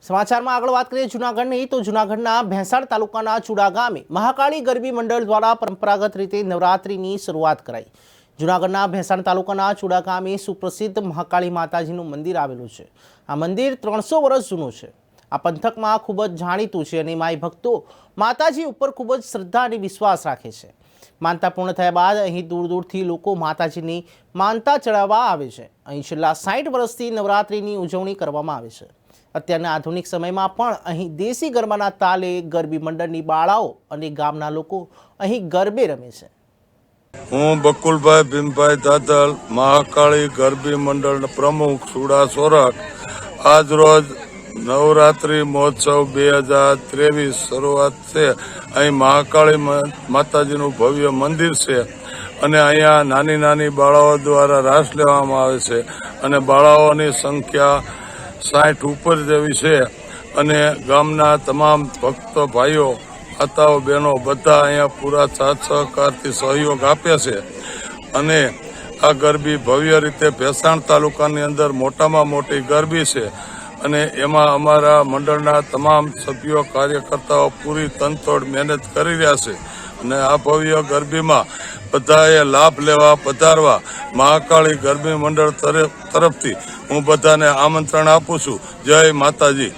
સમાચારમાં આગળ વાત કરીએ જૂનાગઢની તો જૂનાગઢના ભેંસાણ તાલુકાના ચુડા ગામે મહાકાળી ગરબી મંડળ દ્વારા પરંપરાગત રીતે નવરાત્રિની શરૂઆત કરાઈ। જૂનાગઢના ભેંસાણ તાલુકાના ચુડા ગામે સુપ્રસિદ્ધ મહાકાળી માતાજીનું મંદિર આવેલું છે। આ મંદિર 300 વર્ષ જૂનું છે। આ પંથકમાં ખૂબ જ જાણીતું છે અને માઈ ભક્તો માતાજી ઉપર ખૂબ જ શ્રદ્ધા અને વિશ્વાસ રાખે છે। માનતા પૂર્ણ થયા બાદ અહીં દૂર દૂરથી લોકો માતાજીની માનતા ચડાવવા આવે છે। અહીં છેલ્લા 60 વર્ષથી નવરાત્રિની ઉજવણી કરવામાં આવે છે। અત્યારના આધુનિક સમયમાં પણ અહીં દેશી ગરબાના તાલે ગરબી મંડળની બાળાઓ અને ગામના લોકો અહીં ગરબે રમે છે। હું બકુલભાઈ ભીમભાઈ દાદલ મહાકાળી ગરબી મંડળ પ્રમુખ સુડા સોરઠ આજ રોજ નવરાત્રી મહોત્સવ 2023 શરૂઆત છે। અહીં મહાકાળી માતાજીનું ભવ્ય મંદિર છે અને અહીંયા નાની નાની બાળાઓ દ્વારા રાસ લેવામાં આવે છે અને બાળાઓની સંખ્યા 60 ઉપર જેવી છે અને ગામના તમામ ભક્તો ભાઈઓ માતાઓ બહેનો બધા અહીંયા પૂરા સાથ સહકારથી સહયોગ આપે છે અને આ ગરબી ભવ્ય રીતે ભેંસાણ તાલુકાની અંદર મોટામાં મોટી ગરબી છે અને એમાં અમારા મંડળના તમામ સભ્યો કાર્યકર્તાઓ પૂરી તનતોડ મહેનત કરી રહ્યા છે અને આ ભવ્ય ગરબીમાં બધાએ લાભ લેવા પધારવા મહાકાળી ગરબી મંડળ તરફથી હું બધાને આમંત્રણ આપું છું। જય માતાજી।